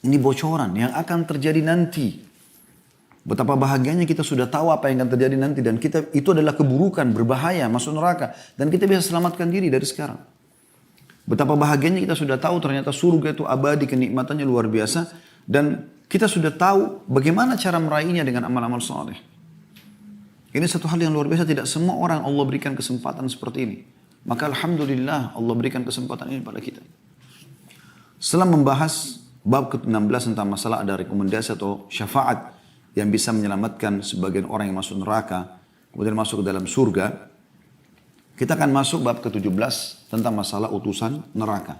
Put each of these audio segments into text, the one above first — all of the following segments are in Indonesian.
Ini bocoran yang akan terjadi nanti. Betapa bahagianya kita sudah tahu apa yang akan terjadi nanti. Dan kita itu adalah keburukan, berbahaya, masuk neraka. Dan kita bisa selamatkan diri dari sekarang. Betapa bahagianya kita sudah tahu ternyata surga itu abadi, kenikmatannya luar biasa. Dan kita sudah tahu bagaimana cara meraihnya dengan amal-amal saleh. Ini satu hal yang luar biasa. Tidak semua orang Allah berikan kesempatan seperti ini. Maka alhamdulillah Allah berikan kesempatan ini pada kita. Setelah membahas bab ke-16 tentang masalah ada rekomendasi atau syafaat yang bisa menyelamatkan sebagian orang yang masuk neraka, kemudian masuk ke dalam surga, kita akan masuk bab ke-17 tentang masalah utusan neraka.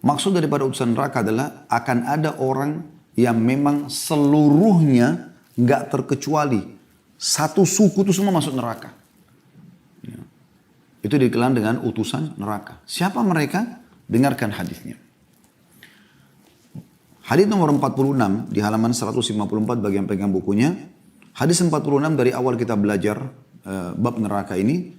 Maksud daripada utusan neraka adalah akan ada orang yang memang seluruhnya nggak terkecuali satu suku itu semua masuk neraka. Ya. Itu dikenal dengan utusan neraka. Siapa mereka? Dengarkan hadisnya. Hadis nomor 46 di halaman 154 bagi yang pegang bukunya. Hadis 46 dari awal kita belajar bab neraka ini.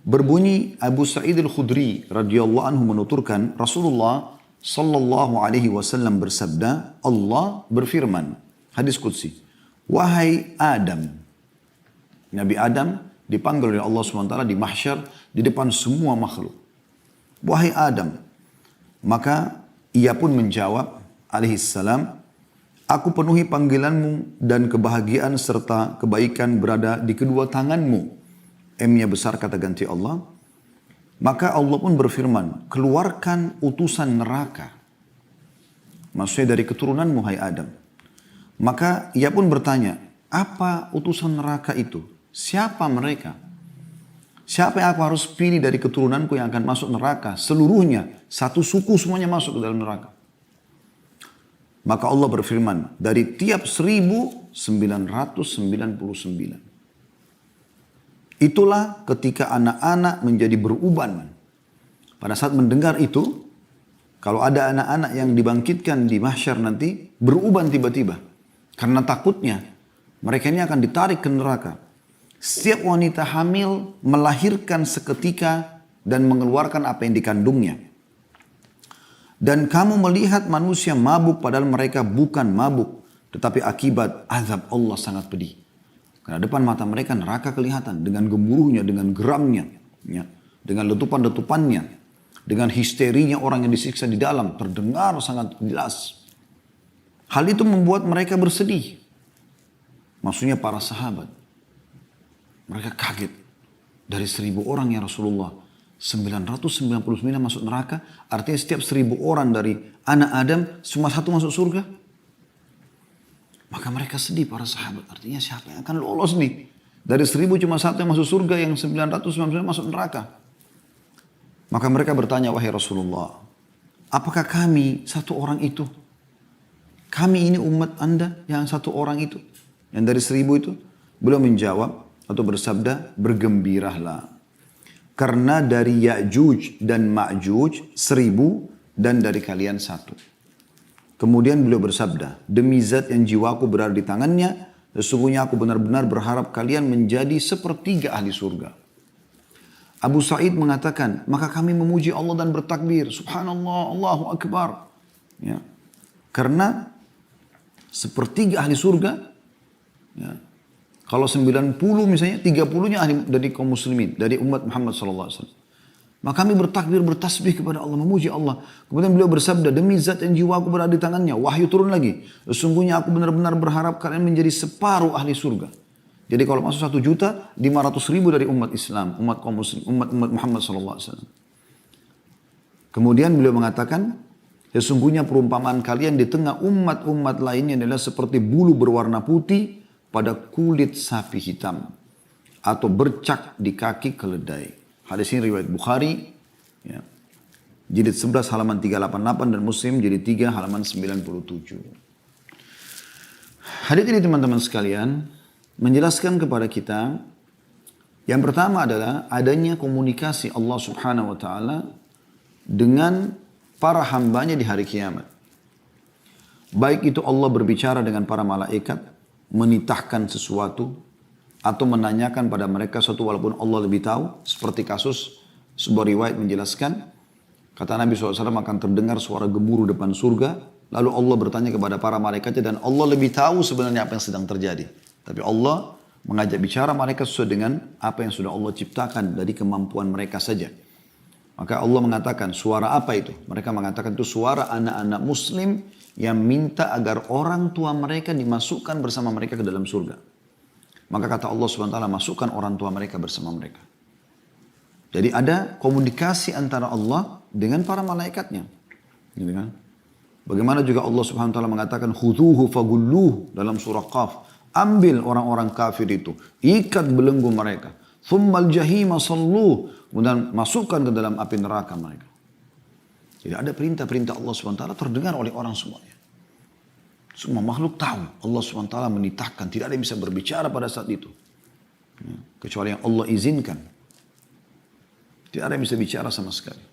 Berbunyi Abu Sa'id al-Khudri radhiyallahu anhu menuturkan Rasulullah sallallahu alaihi wasallam bersabda, Allah berfirman, hadis qudsi, wahai Adam. Nabi Adam dipanggil oleh Allah SWT di mahsyar di depan semua makhluk. Wahai Adam. Maka ia pun menjawab alaihissalam, aku penuhi panggilanmu dan kebahagiaan serta kebaikan berada di kedua tanganmu. M-nya besar kata ganti Allah. Maka Allah pun berfirman, keluarkan utusan neraka. Maksudnya dari keturunanmu hai Adam. Maka ia pun bertanya, apa utusan neraka itu? Siapa mereka? Siapa yang aku harus pilih dari keturunanku yang akan masuk neraka? Seluruhnya, satu suku semuanya masuk ke dalam neraka. Maka Allah berfirman, dari tiap 1999. Itulah ketika anak-anak menjadi beruban. Pada saat mendengar itu, kalau ada anak-anak yang dibangkitkan di mahsyar nanti, beruban tiba-tiba. Karena takutnya, mereka ini akan ditarik ke neraka. Setiap wanita hamil melahirkan seketika dan mengeluarkan apa yang dikandungnya. Dan kamu melihat manusia mabuk padahal mereka bukan mabuk. Tetapi akibat azab Allah sangat pedih. Karena depan mata mereka neraka kelihatan dengan gemuruhnya, dengan geramnya, ya, dengan letupan-letupannya, dengan histerinya orang yang disiksa di dalam terdengar sangat jelas. Hal itu membuat mereka bersedih. Maksudnya para sahabat. Mereka kaget. Dari 1000 orang ya Rasulullah, 999 masuk neraka. Artinya setiap 1000 orang dari anak Adam, cuma satu masuk surga. Maka mereka sedih para sahabat. Artinya siapa yang akan lolos nih? Dari 1000 cuma satu yang masuk surga, yang 999 masuk neraka. Maka mereka bertanya, wahai Rasulullah, apakah kami satu orang itu? Kami ini umat Anda yang satu orang itu? Yang dari 1000 itu? Beliau menjawab atau bersabda, bergembiralah. Karena dari Ya'juj dan Ma'juj 1000 dan dari kalian satu. Kemudian beliau bersabda, demi zat yang jiwaku berada di tangannya, sesungguhnya aku benar-benar berharap kalian menjadi sepertiga ahli surga. Abu Sa'id mengatakan, maka kami memuji Allah dan bertakbir, subhanallah, Allahu Akbar. Ya. Karena sepertiga ahli surga, ya, kalau 90 misalnya, 30-nya ahli dari kaum muslimin, dari umat Muhammad SAW. Maka kami bertakbir, bertasbih kepada Allah, memuji Allah. Kemudian beliau bersabda, demi zat yang jiwaku berada di tangannya. Wahyu turun lagi. Sesungguhnya aku benar-benar berharap kalian menjadi separuh ahli surga. Jadi kalau masuk 1.500.000 dari umat Islam, umat kaum muslim, umat Muhammad SAW. Kemudian beliau mengatakan, sesungguhnya perumpamaan kalian di tengah umat-umat lainnya adalah seperti bulu berwarna putih pada kulit sapi hitam. Atau bercak di kaki keledai. Hadis ini riwayat Bukhari, ya, jilid 11 halaman 388 dan Muslim jilid 3 halaman 97. Hadis ini teman-teman sekalian menjelaskan kepada kita yang pertama adalah adanya komunikasi Allah Subhanahu wa taala dengan para hambanya di hari kiamat. Baik itu Allah berbicara dengan para malaikat, menitahkan sesuatu, atau menanyakan pada mereka sesuatu walaupun Allah lebih tahu. Seperti kasus sebuah riwayat menjelaskan, kata Nabi SAW akan terdengar suara gemuruh depan surga. Lalu Allah bertanya kepada para malaikatnya dan Allah lebih tahu sebenarnya apa yang sedang terjadi. Tapi Allah mengajak bicara malaikat sesuai dengan apa yang sudah Allah ciptakan dari kemampuan mereka saja. Maka Allah mengatakan, suara apa itu? Mereka mengatakan itu suara anak-anak muslim yang minta agar orang tua mereka dimasukkan bersama mereka ke dalam surga. Maka kata Allah SWT, masukkan orang tua mereka bersama mereka. Jadi ada komunikasi antara Allah dengan para malaikatnya. Gitu kan? Bagaimana juga Allah Subhanahu wa taala mengatakan khudhuhu fagulluh dalam surah Qaf. Ambil orang-orang kafir itu, ikat belenggu mereka. Tsummal jahima salluh, kemudian masukkan ke dalam api neraka mereka. Jadi ada perintah-perintah Allah Subhanahu wa taala terdengar oleh orang semuanya. Semua makhluk tahu Allah Subhanahu wa taala menitahkan, tidak ada yang bisa berbicara pada saat itu. Kecuali yang Allah izinkan. Tidak ada yang bisa bicara sama sekali.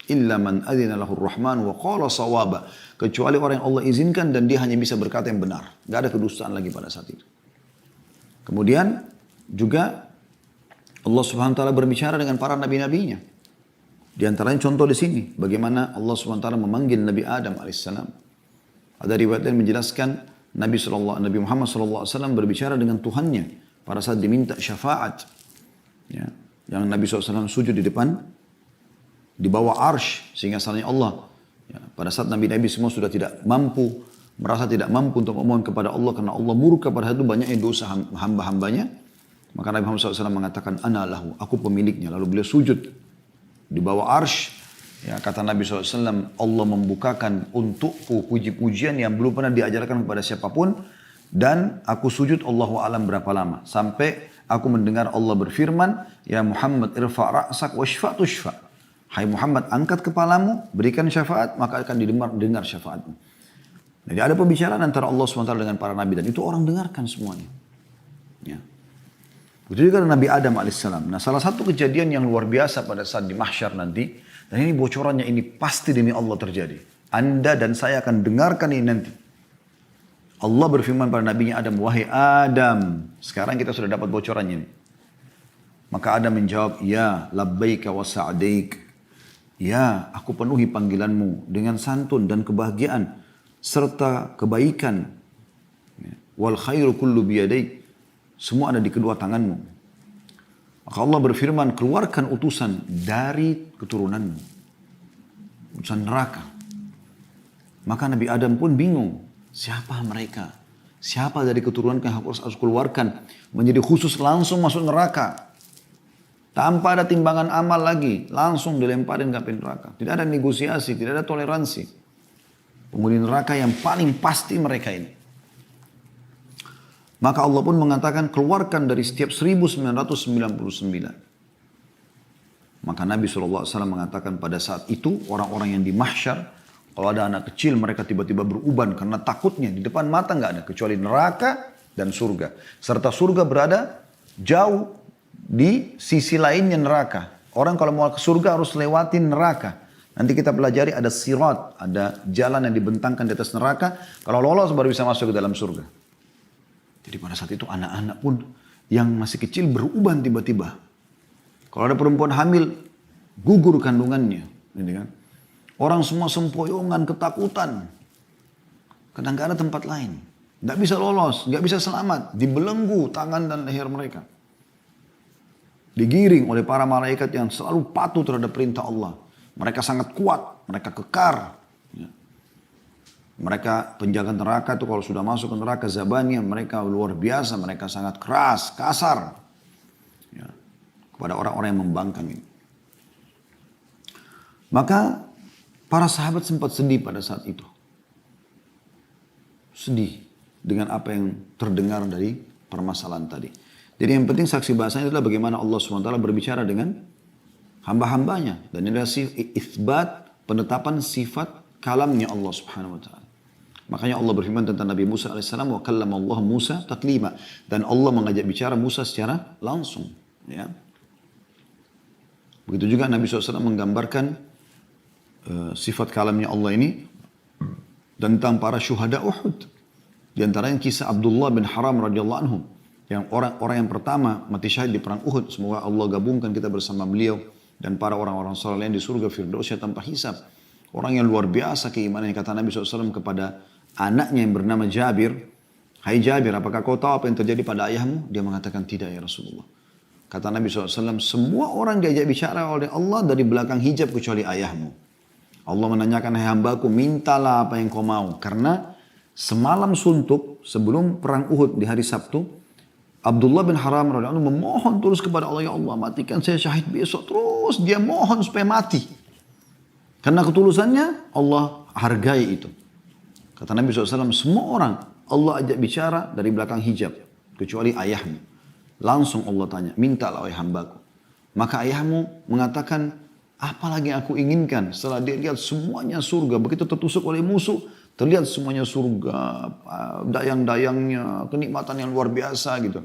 Illa man adzina lahu rahman wa qala sawaba. Kecuali orang yang Allah izinkan dan dia hanya bisa berkata yang benar. Tidak ada kedustaan lagi pada saat itu. Kemudian juga Allah Subhanahu wa taala berbicara dengan para nabi-nabinya. Di antaranya contoh di sini bagaimana Allah Subhanahu wa taala memanggil Nabi Adam alaihissalam. Ada riwayat yang menjelaskan Nabi Muhammad sallallahu alaihi wasallam berbicara dengan Tuhannya pada saat diminta syafaat. Ya, yang Nabi SAW sujud di depan di bawah arsh sehingga salahnya Allah. Ya, pada saat Nabi-Nabi semua sudah tidak mampu, merasa tidak mampu untuk memohon kepada Allah karena Allah murka pada saat itu banyaknya dosa hamba-hambanya. Maka Nabi Muhammad SAW mengatakan, ana lahu, aku pemiliknya. Lalu beliau sujud di bawah arsh. Ya, kata Nabi SAW, Allah membukakan untukku puji-pujian yang belum pernah diajarkan kepada siapapun. Dan aku sujud Allahu alam berapa lama. Sampai aku mendengar Allah berfirman, ya Muhammad irfa' ra'sak washfa' tushfa'. Hai Muhammad, angkat kepalamu, berikan syafaat, maka akan didengar syafaatmu. Jadi ada pembicaraan antara Allah SWT dengan para nabi, dan itu orang dengarkan semuanya. Ya. Begitu juga Nabi Adam AS. Nah, salah satu kejadian yang luar biasa pada saat di mahsyar nanti, dan ini bocorannya ini pasti demi Allah terjadi. Anda dan saya akan dengarkan ini nanti. Allah berfirman pada nabinya Adam, wahai Adam, sekarang kita sudah dapat bocorannya ini. Maka Adam menjawab, ya labbaika wa sa'daik. Ya, aku penuhi panggilanmu dengan santun dan kebahagiaan serta kebaikan. Wal khairu kullu biyadaik. Semua ada di kedua tanganmu. Maka Allah berfirman, keluarkan utusan dari keturunanmu. Utusan neraka. Maka Nabi Adam pun bingung. Siapa mereka? Siapa dari keturunan yang harus keluarkan? Menjadi khusus langsung masuk neraka. Tanpa ada timbangan amal lagi. Langsung dilemparin ke api neraka. Tidak ada negosiasi, tidak ada toleransi. Penghuni neraka yang paling pasti mereka ini. Maka Allah pun mengatakan keluarkan dari setiap 1999. Maka Nabi SAW mengatakan pada saat itu orang-orang yang di mahsyar, kalau ada anak kecil mereka tiba-tiba beruban karena takutnya di depan mata nggak ada kecuali neraka dan surga. Serta surga berada jauh di sisi lainnya neraka. Orang kalau mau ke surga harus lewatin neraka. Nanti kita pelajari ada sirat, ada jalan yang dibentangkan di atas neraka. Kalau lolos baru bisa masuk ke dalam surga. Jadi pada saat itu anak-anak pun yang masih kecil beruban tiba-tiba. Kalau ada perempuan hamil, gugur kandungannya. Gitu kan? Orang semua sempoyongan, ketakutan. Karena nggak ada tempat lain. Nggak bisa lolos, nggak bisa selamat. Dibelenggu tangan dan leher mereka. Digiring oleh para malaikat yang selalu patuh terhadap perintah Allah. Mereka sangat kuat, mereka kekar. Ya. Mereka penjaga neraka itu kalau sudah masuk ke neraka Zabaniya, mereka luar biasa, mereka sangat keras, kasar. Ya. Kepada orang-orang yang membangkang ini. Maka para sahabat sempat sedih pada saat itu. Sedih dengan apa yang terdengar dari permasalahan tadi. Jadi yang penting saksi bahasanya adalah bagaimana Allah SWT berbicara dengan hamba-hambanya. Dan ini adalah isbat penetapan sifat kalamnya Allah SWT. Makanya Allah berfirman tentang Nabi Musa AS. Wa kallama Allah Musa taklima. Dan Allah mengajak bicara Musa secara langsung. Ya. Begitu juga Nabi SAW menggambarkan sifat kalamnya Allah ini tentang para syuhada Uhud. Di antaranya kisah Abdullah bin Haram radhiyallahu anhu. Yang orang-orang yang pertama mati syahid di perang Uhud. Semoga Allah gabungkan kita bersama beliau dan para orang-orang saleh lain di surga Firdausnya tanpa hisab. Orang yang luar biasa keimanannya. Kata Nabi SAW kepada anaknya yang bernama Jabir, "Hai Jabir, apakah kau tahu apa yang terjadi pada ayahmu?" Dia mengatakan, "Tidak ya Rasulullah." Kata Nabi SAW, "Semua orang diajak bicara oleh Allah dari belakang hijab kecuali ayahmu." Allah menanyakan, "Hai hambaku, mintalah apa yang kau mau." Karena semalam suntuk sebelum perang Uhud di hari Sabtu, Abdullah bin Haram radhiyallahu anhu memohon terus kepada Allah, "Ya Allah, matikan saya syahid besok." Terus dia mohon supaya mati. Karena ketulusannya Allah hargai itu. Kata Nabi SAW, semua orang Allah ajak bicara dari belakang hijab kecuali ayahmu. Langsung Allah tanya, "Mintalah wahai hambaku." Maka ayahmu mengatakan, "Apa lagi yang aku inginkan?" Setelah dia lihat semuanya surga, begitu tertusuk oleh musuh, terlihat semuanya surga, dayang-dayangnya, kenikmatan yang luar biasa gitu.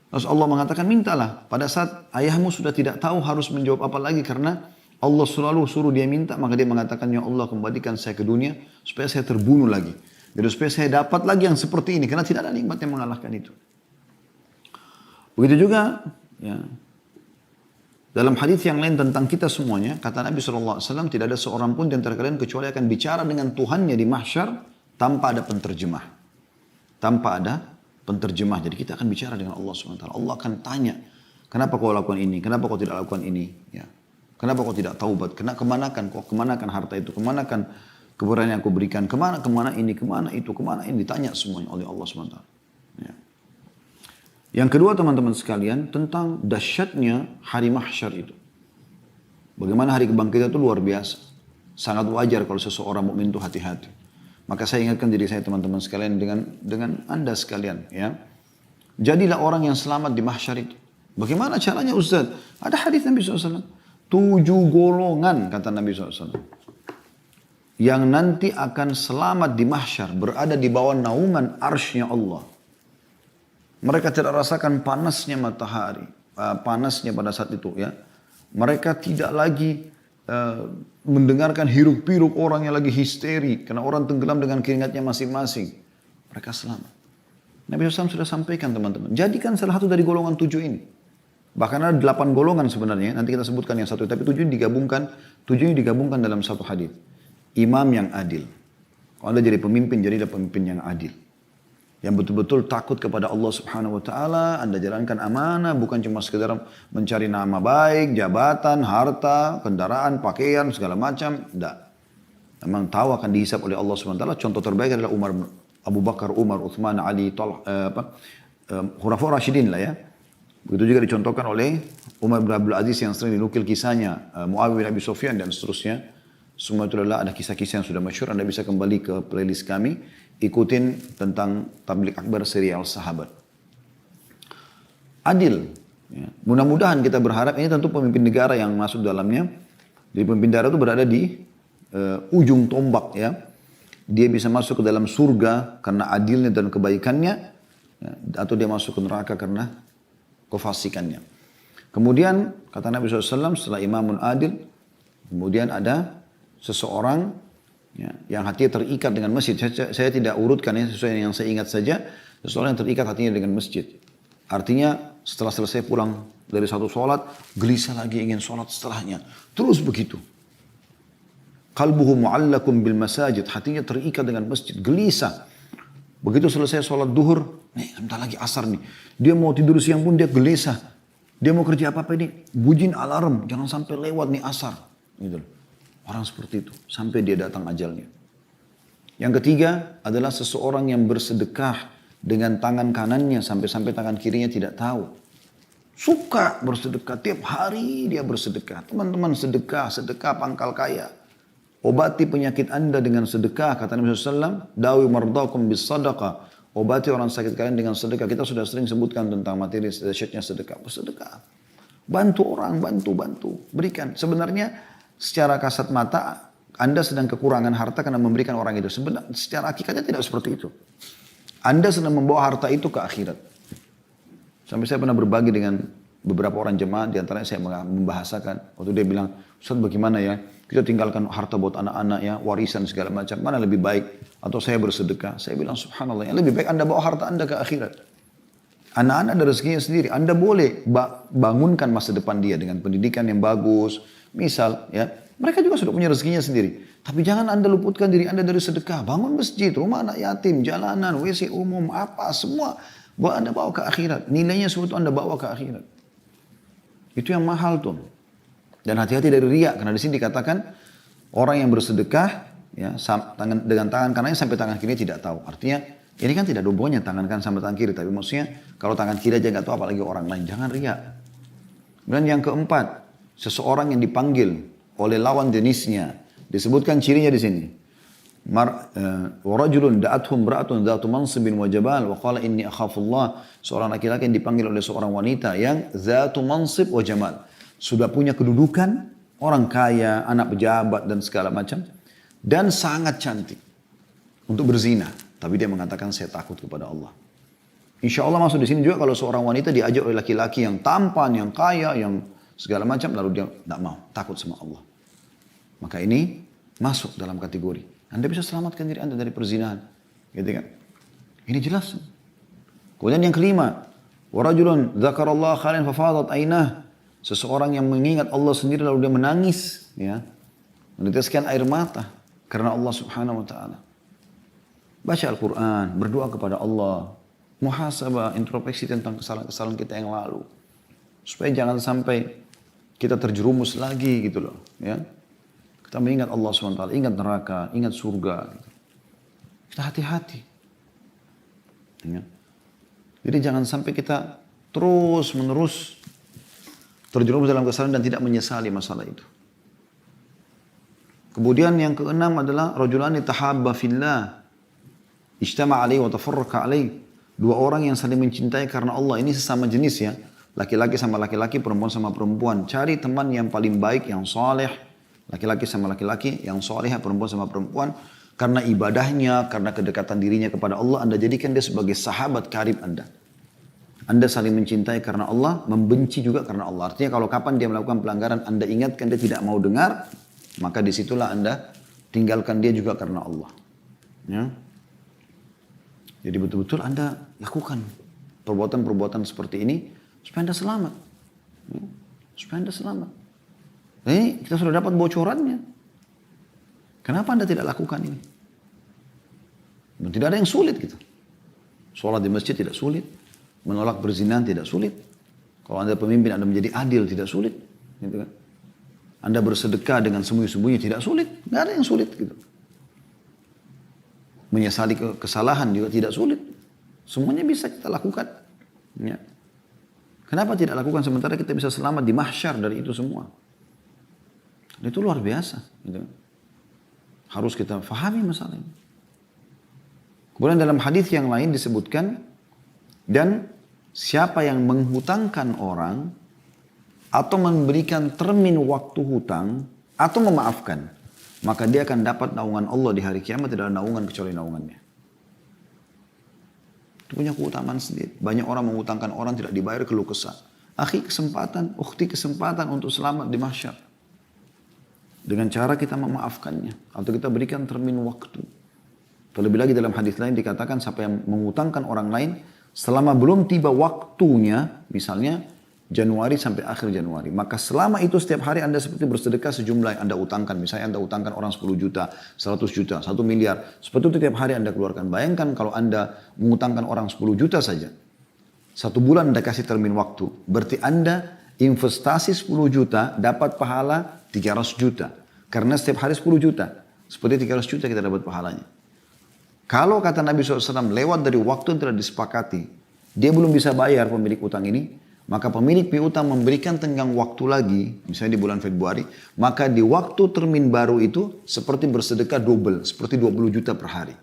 Terus Allah mengatakan, "Mintalah." Pada saat ayahmu sudah tidak tahu harus menjawab apa lagi karena Allah selalu suruh dia minta, maka dia mengatakan, "Ya Allah, kembalikan saya ke dunia supaya saya terbunuh lagi. Jadi supaya saya dapat lagi yang seperti ini, karena tidak ada nikmat yang mengalahkan itu." Begitu juga ya, dalam hadis yang lain tentang kita semuanya, kata Nabi SAW, tidak ada seorang pun di antara kalian kecuali akan bicara dengan Tuhannya di mahsyar tanpa ada penterjemah. Tanpa ada penterjemah. Jadi kita akan bicara dengan Allah SWT. Allah akan tanya, "Kenapa kau lakukan ini? Kenapa kau tidak lakukan ini? Ya. Kenapa kau tidak taubat? Kemanakan kau? Kemanakan harta itu? Kemanakan keberanian yang aku berikan? Kemana ini? Kemana itu? Kemana ini?" Ditanya semuanya oleh Allah SWT. Ya. Yang kedua teman-teman sekalian, tentang dahsyatnya hari mahsyar itu. Bagaimana hari kebangkitan itu luar biasa. Sangat wajar kalau seseorang mukmin itu hati-hati. Maka saya ingatkan diri saya teman-teman sekalian dengan Anda sekalian. Ya. Jadilah orang yang selamat di mahsyar itu. Bagaimana caranya Ustaz? Ada hadis Nabi SAW. 7 golongan kata Nabi SAW. Yang nanti akan selamat di mahsyar. Berada di bawah naungan arsy-Nya Allah. Mereka tidak rasakan panasnya matahari. Panasnya pada saat itu ya. Mereka tidak lagi mendengarkan hiruk-pikuk orang yang lagi histeri karena orang tenggelam dengan keringatnya masing-masing. Mereka selamat. Nabi SAW sudah sampaikan teman-teman. Jadikan salah satu dari golongan 7 ini. Bahkan ada 8 golongan sebenarnya. Nanti kita sebutkan yang satu. Tapi 7 ini digabungkan dalam satu hadis. Imam yang adil. Kalau Anda jadi pemimpin, jadilah pemimpin yang adil. Yang betul-betul takut kepada Allah Subhanahu wa taala, Anda jalankan amanah, bukan cuma sekedar mencari nama baik, jabatan, harta, kendaraan, pakaian, segala macam, tidak. Memang tahu akan dihisab oleh Allah Subhanahu wa taala. Contoh terbaik adalah Abu Bakar, Umar, Uthman, Ali, Khulafaur Rasyidin lah ya. Begitu juga dicontohkan oleh Umar bin Abdul Aziz yang sering dinukil kisahnya, Muawiyah bin Abi Sufyan dan seterusnya. Semua itu adalah ada kisah-kisah yang sudah masyhur. Anda bisa kembali ke playlist kami. Ikutin tentang Tabligh Akbar serial sahabat. Adil. Ya. Mudah-mudahan kita berharap, ini tentu pemimpin negara yang masuk dalamnya. Jadi pemimpin negara itu berada di ujung tombak ya. Dia bisa masuk ke dalam surga karena adilnya dan kebaikannya. Ya, atau dia masuk ke neraka karena kefasikannya. Kemudian kata Nabi SAW setelah imamun adil. Kemudian ada seseorang ya, yang hatinya terikat dengan masjid. Saya tidak urutkan ya, sesuai yang saya ingat saja. Seseorang yang terikat hatinya dengan masjid. Artinya setelah selesai pulang dari satu sholat, gelisah lagi ingin sholat setelahnya. Terus begitu. Qalbuhu mu'allakum bil masajid. Hatinya terikat dengan masjid, gelisah. Begitu selesai sholat duhur, nih sebentar lagi asar nih. Dia mau tidur siang pun dia gelisah. Dia mau kerja apa-apa ini, bunyiin alarm, jangan sampai lewat nih asar. Gitu. Orang seperti itu, sampai dia datang ajalnya. Yang ketiga adalah seseorang yang bersedekah dengan tangan kanannya sampai-sampai tangan kirinya tidak tahu. Suka bersedekah, tiap hari dia bersedekah. Teman-teman sedekah pangkal kaya. Obati penyakit anda dengan sedekah, kata Nabi SAW. Dawi mardakum bis sadaqah. Obati orang sakit kalian dengan sedekah. Kita sudah sering sebutkan tentang materi dahsyatnya sedekah. Bersedekah. Bantu orang, bantu. Berikan. Sebenarnya secara kasat mata, Anda sedang kekurangan harta karena memberikan orang itu. Sebenarnya secara hakikatnya tidak seperti itu. Anda sedang membawa harta itu ke akhirat. Sampai saya pernah berbagi dengan beberapa orang jemaah, di antaranya saya membahasakan. Waktu dia bilang, Ustaz bagaimana ya, kita tinggalkan harta buat anak-anak ya, warisan segala macam. Mana lebih baik? Atau saya bersedekah? Saya bilang subhanallah, yang lebih baik Anda bawa harta Anda ke akhirat. Anak-anak ada rezekinya sendiri. Anda boleh bangunkan masa depan dia dengan pendidikan yang bagus. Misal ya, Mereka juga sudah punya rezekinya sendiri. Tapi jangan Anda luputkan diri Anda dari sedekah. Bangun masjid, rumah anak yatim, jalanan, WC umum, apa, semua. Anda bawa ke akhirat. Nilainya sesuatu Anda bawa ke akhirat. Itu yang mahal tuh. Dan hati-hati dari riya. Karena di sini dikatakan orang yang bersedekah ya, dengan tangan kanannya sampai tangan kiri tidak tahu. Artinya ini kan tidak ada hubungannya tangan kanan sama tangan kiri. Tapi maksudnya kalau tangan kiri aja nggak tahu apalagi orang lain. Jangan riya. Dan yang keempat, seseorang yang dipanggil oleh lawan jenisnya. Disebutkan cirinya di sini. Warajulun da'athum ra'atun dhatu mansibin wa jabal wa qala inni akhafullah. Seorang laki-laki yang dipanggil oleh seorang wanita yang dhatu mansib wa jamal. Sudah punya kedudukan, orang kaya, anak pejabat dan segala macam. Dan sangat cantik. Untuk berzina. Tapi dia mengatakan saya takut kepada Allah. Insya Allah masuk di sini juga kalau seorang wanita diajak oleh laki-laki yang tampan, yang kaya, yang segala macam. Lalu dia tidak mau, takut sama Allah. Maka ini masuk dalam kategori. Anda bisa selamatkan diri Anda dari perzinahan. Gitu kan? Ini jelas. Kemudian yang kelima. Warajulun dzakarallah khalian fafadat ainah. Seseorang yang mengingat Allah sendiri lalu dia menangis. Ya, meneteskan air mata. Karena Allah subhanahu wa ta'ala. Baca Al-Quran. Berdoa kepada Allah. Muhasabah, introspeksi tentang kesalahan-kesalahan kita yang lalu. Supaya jangan sampai kita terjerumus lagi gitu loh. Ya. Kita mengingat Allah SWT, ingat neraka, ingat surga. Gitu. Kita hati-hati. Ya. Jadi jangan sampai kita terus menerus terjerumus dalam kesalahan dan tidak menyesali masalah itu. Kemudian yang keenam adalah rajulani tahabba fillah. Ijtama alaihi wa tafarraqa alaihi. Dua orang yang saling mencintai karena Allah. Ini sesama jenis ya. Laki-laki sama laki-laki, perempuan sama perempuan. Cari teman yang paling baik, yang saleh. Laki-laki sama laki-laki, yang soleh, perempuan sama perempuan. Karena ibadahnya, karena kedekatan dirinya kepada Allah, Anda jadikan dia sebagai sahabat karib Anda. Anda saling mencintai karena Allah, membenci juga karena Allah. Artinya kalau kapan dia melakukan pelanggaran, Anda ingatkan dia tidak mau dengar, maka disitulah Anda tinggalkan dia juga karena Allah. Ya. Jadi betul-betul Anda lakukan perbuatan-perbuatan seperti ini, supaya Anda selamat. Ya. Supaya Anda selamat. Ini kita sudah dapat bocorannya. Kenapa Anda tidak lakukan ini? Dan tidak ada yang sulit gitu. Sholat di masjid tidak sulit. Menolak perzinahan tidak sulit. Kalau Anda pemimpin, Anda menjadi adil tidak sulit. Gitu kan? Anda bersedekah dengan sembunyi-sembunyi tidak sulit. Tidak ada yang sulit gitu. Menyesali kesalahan juga tidak sulit. Semuanya bisa kita lakukan. Ya. Kenapa tidak lakukan sementara kita bisa selamat di mahsyar dari itu semua? Itu luar biasa. Gitu. Harus kita fahami masalah ini. Kemudian dalam hadis yang lain disebutkan, dan siapa yang menghutangkan orang atau memberikan termin waktu hutang atau memaafkan, maka dia akan dapat naungan Allah di hari kiamat. Tidak ada naungan kecuali naungannya. Itu punya keutamaan sendiri. Banyak orang menghutangkan orang tidak dibayar, keluh kesah. Akhi kesempatan, ukhti kesempatan untuk selamat di mahsyar. Dengan cara kita memaafkannya. Atau kita berikan termin waktu. Terlebih lagi dalam hadis lain dikatakan siapa yang mengutangkan orang lain selama belum tiba waktunya, misalnya Januari sampai akhir Januari. Maka selama itu setiap hari Anda seperti bersedekah sejumlah yang Anda utangkan. Misalnya Anda utangkan orang 10 juta, 100 juta, 1 miliar. Seperti itu tiap hari Anda keluarkan. Bayangkan kalau Anda mengutangkan orang 10 juta saja. 1 bulan Anda kasih termin waktu. Berarti Anda investasi 10 juta dapat pahala 300 juta. Karena setiap hari 10 juta. Seperti 300 juta kita dapat pahalanya. Kalau kata Nabi SAW lewat dari waktu yang telah disepakati, dia belum bisa bayar pemilik utang ini, maka pemilik piutang memberikan tenggang waktu lagi, misalnya di bulan Februari, maka di waktu termin baru itu seperti bersedekah double, seperti 20 juta per hari.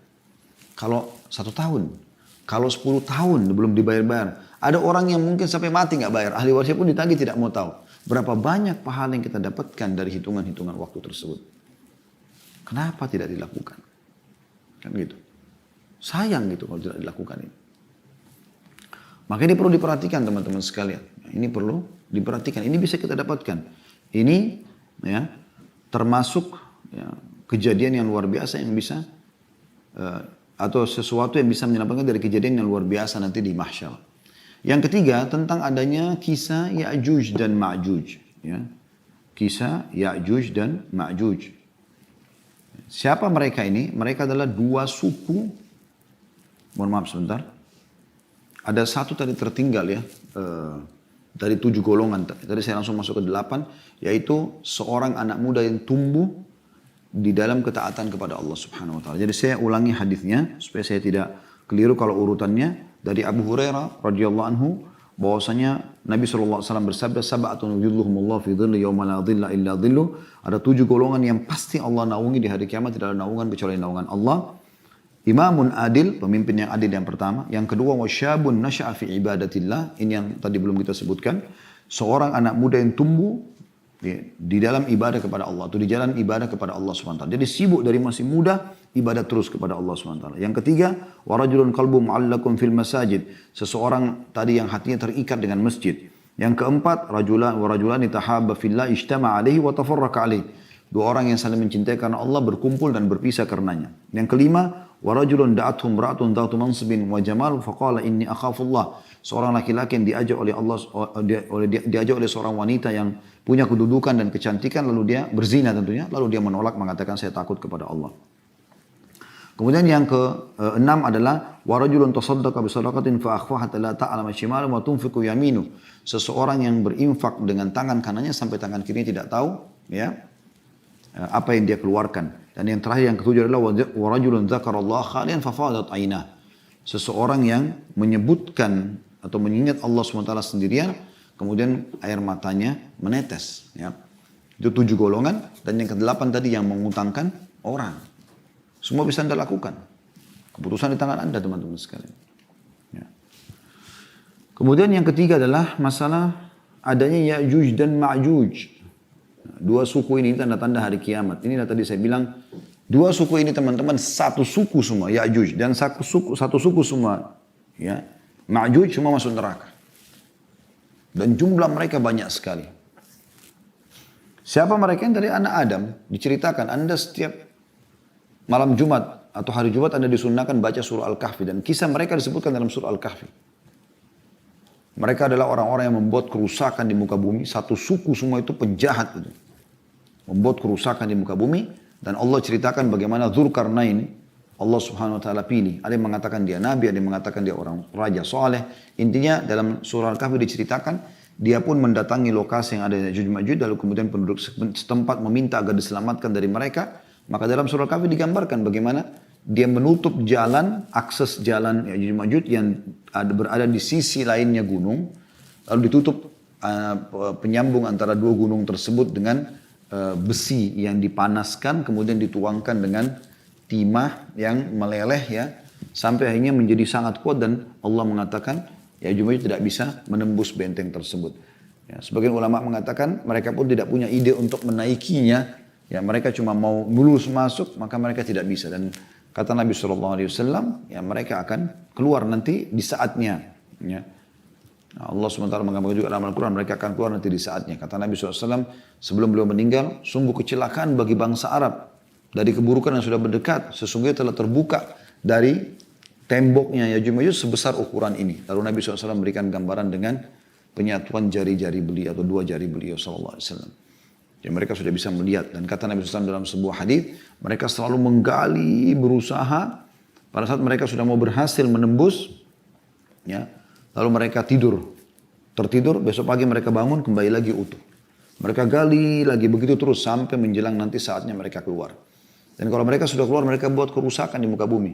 Kalau 1 tahun, kalau 10 tahun belum dibayar-bayar, ada orang yang mungkin sampai mati nggak bayar, ahli warisnya pun ditagih tidak mau tahu. Berapa banyak pahala yang kita dapatkan dari hitungan-hitungan waktu tersebut. Kenapa tidak dilakukan? Kan gitu. Sayang gitu kalau tidak dilakukan ini. Maka ini perlu diperhatikan teman-teman sekalian. Ini perlu diperhatikan. Ini bisa kita dapatkan. Ini ya termasuk ya, kejadian yang luar biasa yang bisa atau sesuatu yang bisa menyelamatkan dari kejadian yang luar biasa nanti di mahsyar. Yang ketiga tentang adanya kisah Ya'juj dan Ma'juj. Ya. kisah Ya'juj dan Ma'juj. Siapa mereka ini? Mereka adalah dua suku. Mohon maaf sebentar. Ada satu tadi tertinggal ya. Dari 7 golongan. Tadi saya langsung masuk ke 8. Yaitu seorang anak muda yang tumbuh di dalam ketaatan kepada Allah Subhanahu Wa Taala. Jadi saya ulangi hadisnya supaya saya tidak keliru kalau urutannya. Dari Abu Hurairah radhiyallahu anhu bahwasanya Nabi SAW bersabda, sab'atun yudhilluhumullah fi dhilli yawma la dhilla illa dhilluh. Ada 7 golongan yang pasti Allah naungi di hari kiamat, tidak ada naungan kecuali naungan Allah. Imamun adil, pemimpin yang adil yang pertama. Yang kedua, wasyabun nasha'a fi ibadatillah. Ini yang tadi belum kita sebutkan. Seorang anak muda yang tumbuh di dalam ibadah kepada Allah, atau di jalan ibadah kepada Allah SWT. Jadi sibuk dari masih muda, ibadah terus kepada Allah SWT. Yang ketiga, warajulun qalbu mu'allakun fil masajid. Seseorang tadi yang hatinya terikat dengan masjid. Yang keempat, warajulani tahabba fillah ijtama alaihi wa tafarraqa alaihi. Dua orang yang saling mencintai karena Allah berkumpul dan berpisah karenanya. Yang kelima, warajulun da'athum ra'atun dhatu mansibin wa jamal faqala inni akhafullah. Seorang laki-laki yang diajak oleh Allah, diajak oleh seorang wanita yang punya kedudukan dan kecantikan, lalu dia berzina tentunya, lalu dia menolak mengatakan saya takut kepada Allah. Kemudian yang keenam adalah warajulun tasaddaqa bi shadaqatin fa akhfaha la ta'lamu shimalu wa tunfiqu yaminu. Seseorang yang berinfak dengan tangan kanannya sampai tangan kirinya tidak tahu ya apa yang dia keluarkan. Dan yang terakhir yang ketujuh adalah warajulun dzakarallaha khalian fa fadat ainah. Seseorang yang menyebutkan atau mengingat Allah SWT sendirian, kemudian air matanya menetes. Ya. Itu 7 golongan. Dan yang ke-8 tadi yang mengutangkan orang. Semua bisa Anda lakukan. Keputusan di tangan Anda teman-teman sekalian. Ya. Kemudian yang ketiga adalah masalah adanya Ya'juj dan Ma'juj. Dua suku ini tanda-tanda hari kiamat. Inilah tadi saya bilang, dua suku ini teman-teman satu suku semua, Ya'juj, dan satu suku semua, ya, Ma'juj semua masuk neraka. Dan jumlah mereka banyak sekali. Siapa mereka? Yang dari anak Adam. Diceritakan, Anda setiap malam Jumat atau hari Jumat Anda disunnahkan baca surah Al-Kahfi. Dan kisah mereka disebutkan dalam surah Al-Kahfi. Mereka adalah orang-orang yang membuat kerusakan di muka bumi. Satu suku semua itu penjahat itu. Membuat kerusakan di muka bumi. Dan Allah ceritakan bagaimana Dzulkarnain Allah Subhanahu Wa Taala pilih. Ada yang mengatakan dia nabi, ada yang mengatakan dia orang raja soleh. Intinya dalam surah Al-Kahfi diceritakan dia pun mendatangi lokasi yang ada Ya'juj Ma'juj, lalu kemudian penduduk setempat meminta agar diselamatkan dari mereka. Maka dalam surah Al-Kahfi digambarkan bagaimana dia menutup jalan, akses jalan Ya'juj Ma'juj yang berada di sisi lainnya gunung, lalu ditutup penyambung antara dua gunung tersebut dengan besi yang dipanaskan, kemudian dituangkan dengan timah yang meleleh ya, sampai akhirnya menjadi sangat kuat dan Allah mengatakan Ya'juj Ma'juj tidak bisa menembus benteng tersebut. Ya, sebagian ulama mengatakan mereka pun tidak punya ide untuk menaikinya, ya mereka cuma mau mulus masuk, maka mereka tidak bisa. Dan kata Nabi SAW, ya mereka akan keluar nanti di saatnya. Ya. Nah, Allah SWT menggambarkan juga dalam Al-Quran, mereka akan keluar nanti di saatnya. Kata Nabi SAW, sebelum beliau meninggal, sungguh kecelakaan bagi bangsa Arab. Dari keburukan yang sudah berdekat, sesungguhnya telah terbuka dari temboknya Ya'juj Ma'juj sebesar ukuran ini. Lalu Nabi SAW memberikan gambaran dengan penyatuan jari-jari beliau atau dua jari beliau SAW. Jadi mereka sudah bisa melihat. Dan kata Nabi SAW dalam sebuah hadis, mereka selalu menggali, berusaha. Pada saat mereka sudah mau berhasil menembus, ya, lalu mereka tertidur, besok pagi mereka bangun kembali lagi utuh. Mereka gali lagi begitu terus sampai menjelang nanti saatnya mereka keluar. Dan kalau mereka sudah keluar, mereka buat kerusakan di muka bumi.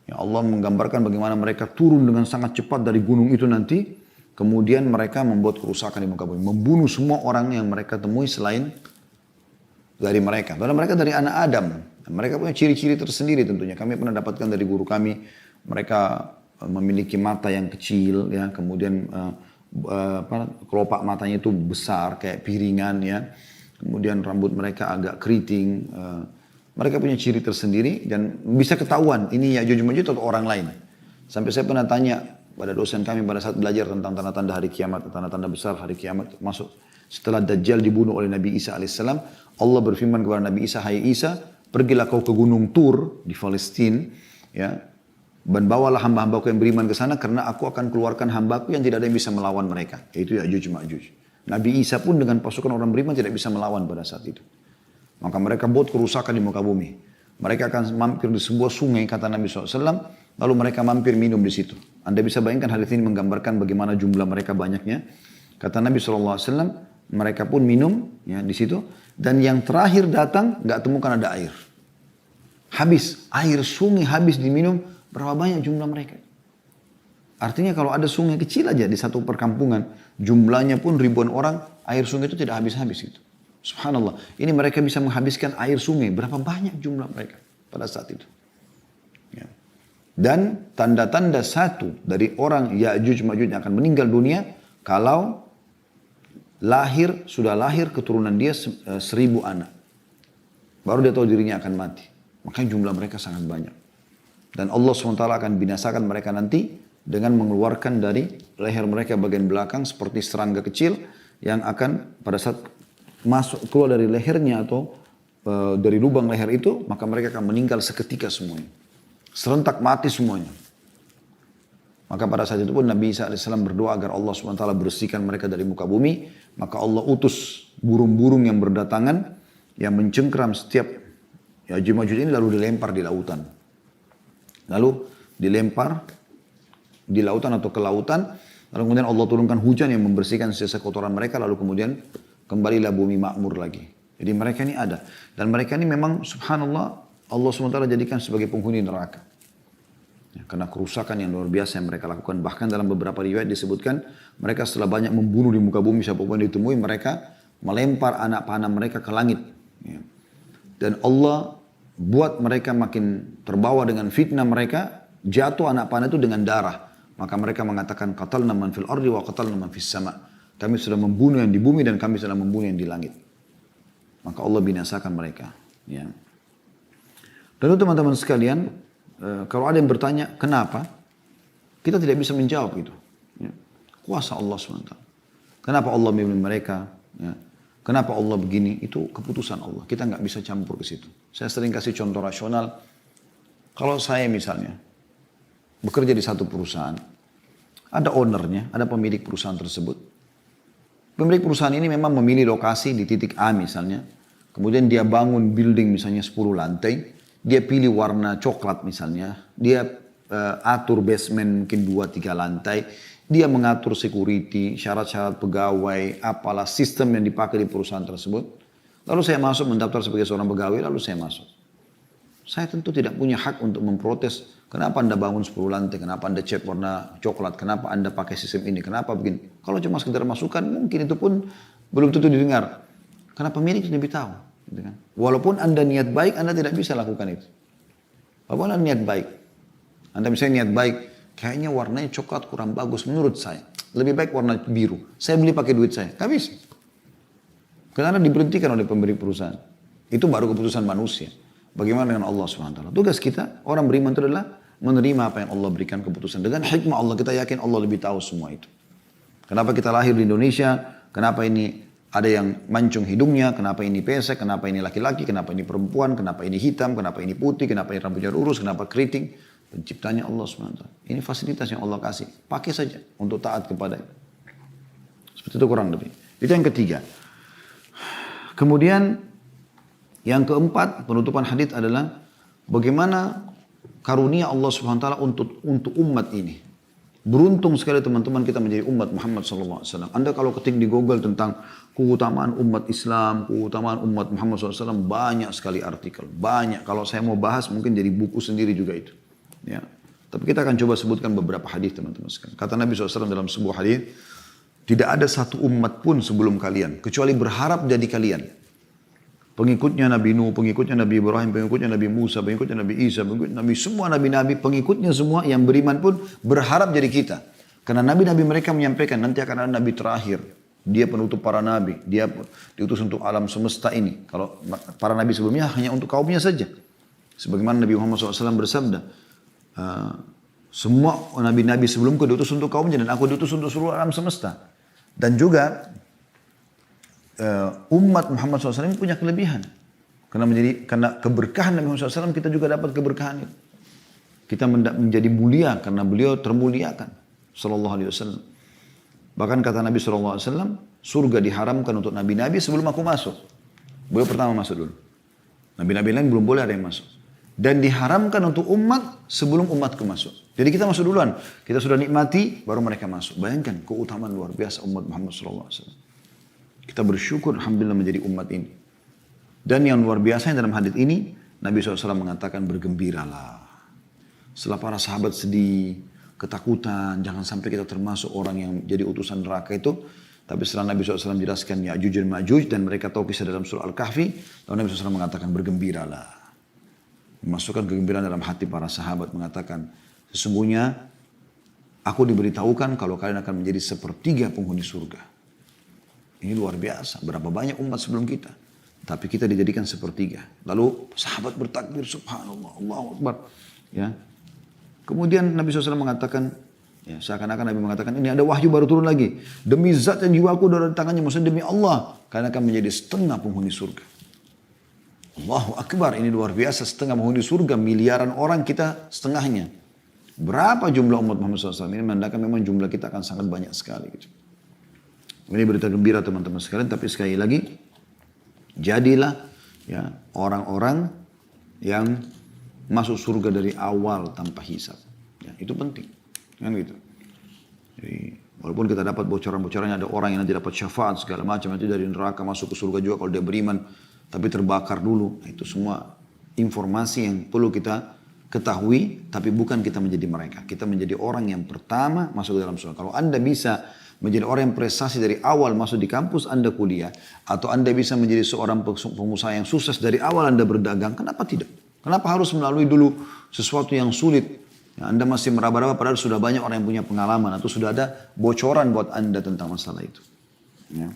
Ya Allah menggambarkan bagaimana mereka turun dengan sangat cepat dari gunung itu nanti. Kemudian mereka membuat kerusakan di muka bumi. Membunuh semua orang yang mereka temui selain dari mereka. Padahal mereka dari anak Adam. Mereka punya ciri-ciri tersendiri tentunya. Kami pernah dapatkan dari guru kami. Mereka memiliki mata yang kecil. Ya, kemudian kelopak matanya itu besar kayak piringan. Ya. Kemudian rambut mereka agak keriting. Mereka punya ciri tersendiri dan bisa ketahuan ini Ya'juj Ma'juj atau orang lain. Sampai saya pernah tanya pada dosen kami pada saat belajar tentang tanda-tanda hari kiamat, tanda-tanda besar hari kiamat masuk. Setelah Dajjal dibunuh oleh Nabi Isa alaihissalam, Allah berfirman kepada Nabi Isa, hai Isa, pergilah kau ke gunung Tur di Palestina, ya, dan bawalah hamba-hambaku yang beriman ke sana karena aku akan keluarkan hambaku yang tidak ada yang bisa melawan mereka, yaitu Ya'juj Ma'juj. Nabi Isa pun dengan pasukan orang beriman tidak bisa melawan pada saat itu. Maka mereka buat kerusakan di muka bumi. Mereka akan mampir di sebuah sungai, kata Nabi SAW, lalu mereka mampir minum di situ. Anda bisa bayangkan hadis ini menggambarkan bagaimana jumlah mereka banyaknya. Kata Nabi SAW, mereka pun minum ya, di situ. Dan yang terakhir datang, nggak temukan ada air. Habis, air sungai habis diminum, berapa banyak jumlah mereka. Artinya kalau ada sungai kecil aja di satu perkampungan, jumlahnya pun ribuan orang, air sungai itu tidak habis-habis itu. Subhanallah, ini mereka bisa menghabiskan air sungai. Berapa banyak jumlah mereka pada saat itu. Ya. Dan tanda-tanda satu dari orang Ya'juj Ma'juj yang akan meninggal dunia, kalau sudah lahir keturunan dia 1000 anak. Baru dia tahu dirinya akan mati. Makanya jumlah mereka sangat banyak. Dan Allah SWT akan binasakan mereka nanti dengan mengeluarkan dari leher mereka bagian belakang seperti serangga kecil yang akan pada saat masuk keluar dari lehernya atau dari lubang leher itu, maka mereka akan meninggal seketika semuanya. Serentak mati semuanya. Maka pada saat itu pun Nabi Isa AS berdoa agar Allah SWT bersihkan mereka dari muka bumi. Maka Allah utus burung-burung yang berdatangan yang mencengkeram setiap Ya'juj Ma'juj ini lalu dilempar di lautan. Lalu dilempar di lautan atau ke lautan. Lalu kemudian Allah turunkan hujan yang membersihkan sisa kotoran mereka. Lalu kemudian kembalilah bumi makmur lagi. Jadi mereka ini ada. Dan mereka ini memang subhanallah Allah SWT jadikan sebagai penghuni neraka. Ya, karena kerusakan yang luar biasa yang mereka lakukan. Bahkan dalam beberapa riwayat disebutkan mereka setelah banyak membunuh di muka bumi siapapun yang ditemui, mereka melempar anak panah mereka ke langit. Ya. Dan Allah buat mereka makin terbawa dengan fitnah mereka, jatuh anak panah itu dengan darah. Maka mereka mengatakan qatalna man fil ardi wa qatalna man fis sama'. Kami sudah membunuh yang di bumi dan kami sudah membunuh yang di langit. Maka Allah binasakan mereka. Ya. Lalu teman-teman sekalian, kalau ada yang bertanya, kenapa? Kita tidak bisa menjawab itu. Ya. Kuasa Allah SWT. Kenapa Allah memilih mereka? Ya. Kenapa Allah begini? Itu keputusan Allah. Kita nggak bisa campur ke situ. Saya sering kasih contoh rasional. Kalau saya misalnya bekerja di satu perusahaan, ada ownernya, ada pemilik perusahaan tersebut. Pemilik perusahaan ini memang memilih lokasi di titik A misalnya. Kemudian dia bangun building misalnya 10 lantai. Dia pilih warna coklat misalnya. Dia atur basement mungkin 2-3 lantai. Dia mengatur security, syarat-syarat pegawai, apalah sistem yang dipakai di perusahaan tersebut. Lalu saya masuk mendaftar sebagai seorang pegawai, lalu saya masuk. Saya tentu tidak punya hak untuk memprotes. Kenapa Anda bangun 10 lantai? Kenapa Anda cat warna coklat? Kenapa Anda pakai sistem ini? Kenapa begini? Kalau cuma sekedar masukan, mungkin itu pun belum tentu didengar. Karena pemilik lebih tahu. Gitu kan? Walaupun Anda niat baik, Anda tidak bisa lakukan itu. Walaupun Anda niat baik. Anda misalnya niat baik, kayaknya warnanya coklat kurang bagus menurut saya. Lebih baik warna biru. Saya beli pakai duit saya. Gak bisa. Karena Anda diberhentikan oleh pemilik perusahaan. Itu baru keputusan manusia. Bagaimana dengan Allah SWT? Tugas kita, orang beriman itu adalah menerima apa yang Allah berikan keputusan. Dengan hikmah Allah, kita yakin Allah lebih tahu semua itu. Kenapa kita lahir di Indonesia? Kenapa ini ada yang mancung hidungnya? Kenapa ini pesek? Kenapa ini laki-laki? Kenapa ini perempuan? Kenapa ini hitam? Kenapa ini putih? Kenapa ini rambutnya lurus? Kenapa keriting? Penciptanya Allah SWT. Ini fasilitas yang Allah kasih. Pakai saja untuk taat kepada itu. Seperti itu kurang lebih. Itu yang ketiga. Kemudian yang keempat, penutupan hadits adalah bagaimana karunia Allah SWT untuk umat ini. Beruntung sekali teman-teman kita menjadi umat Muhammad SAW. Anda kalau ketik di Google tentang keutamaan umat Islam, keutamaan umat Muhammad SAW, banyak sekali artikel. Banyak. Kalau saya mau bahas mungkin jadi buku sendiri juga itu. Ya. Tapi kita akan coba sebutkan beberapa hadis teman-teman sekalian. Kata Nabi SAW dalam sebuah hadis, tidak ada satu umat pun sebelum kalian, kecuali berharap jadi kalian. Pengikutnya Nabi Nuh, pengikutnya Nabi Ibrahim, pengikutnya Nabi Musa, pengikutnya Nabi Isa, pengikutnya Nabi, semua Nabi-Nabi, pengikutnya semua yang beriman pun berharap jadi kita. Karena Nabi-Nabi mereka menyampaikan nanti akan ada Nabi terakhir. Dia penutup para Nabi, dia diutus untuk alam semesta ini. Kalau para Nabi sebelumnya hanya untuk kaumnya saja. Sebagaimana Nabi Muhammad SAW bersabda, semua Nabi-Nabi sebelumku diutus untuk kaumnya dan aku diutus untuk seluruh alam semesta. Dan juga umat Muhammad SAW ini punya kelebihan. Karena keberkahan Nabi Muhammad SAW kita juga dapat keberkahan itu. Kita menjadi mulia karena beliau termuliakan. Sallallahu alaihi wasallam. Bahkan kata Nabi SAW, surga diharamkan untuk nabi-nabi sebelum aku masuk. Beliau pertama masuk dulu. Nabi-nabi lain belum boleh ada yang masuk. Dan diharamkan untuk umat sebelum umatku masuk. Jadi kita masuk duluan. Kita sudah nikmati, baru mereka masuk. Bayangkan keutamaan luar biasa umat Muhammad SAW. Kita bersyukur alhamdulillah menjadi umat ini. Dan yang luar biasa dalam hadits ini, Nabi SAW mengatakan bergembiralah. Setelah para sahabat sedih, ketakutan, jangan sampai kita termasuk orang yang jadi utusan neraka itu. Tapi setelah Nabi SAW menjelaskan Ya'juj dan Ma'juj dan mereka tahu kisah dalam surah Al-Kahfi, lalu Nabi SAW mengatakan bergembiralah. Memasukkan kegembiraan dalam hati para sahabat, mengatakan sesungguhnya aku diberitahukan kalau kalian akan menjadi sepertiga penghuni surga. Ini luar biasa, berapa banyak umat sebelum kita. Tapi kita dijadikan sepertiga. Lalu sahabat bertakbir, subhanallah, Allahu Akbar. Ya. Kemudian Nabi SAW mengatakan, ya, seakan-akan Nabi mengatakan, ini ada wahyu baru turun lagi. Demi zat yang jiwaku ada di tangannya, maksudnya demi Allah. Kalian akan menjadi setengah penghuni surga. Allahu Akbar, ini luar biasa, setengah penghuni surga. Miliaran orang, kita setengahnya. Berapa jumlah umat Muhammad SAW? Ini menandakan memang jumlah kita akan sangat banyak sekali. Gitu. Ini berita gembira teman-teman sekalian, tapi sekali lagi, jadilah ya orang-orang yang masuk surga dari awal tanpa hisab. Ya, itu penting, kan gitu. Jadi, walaupun kita dapat bocoran-bocorannya, ada orang yang nanti dapat syafaat segala macam, nanti dari neraka masuk ke surga juga kalau dia beriman, tapi terbakar dulu. Nah, itu semua informasi yang perlu kita ketahui, tapi bukan kita menjadi mereka. Kita menjadi orang yang pertama masuk ke dalam surga. Kalau Anda bisa menjadi orang yang prestasi dari awal masuk di kampus Anda kuliah, atau Anda bisa menjadi seorang pengusaha yang sukses dari awal Anda berdagang, kenapa tidak? Kenapa harus melalui dulu sesuatu yang sulit? Ya, Anda masih meraba-raba padahal sudah banyak orang yang punya pengalaman atau sudah ada bocoran buat Anda tentang masalah itu. Ya.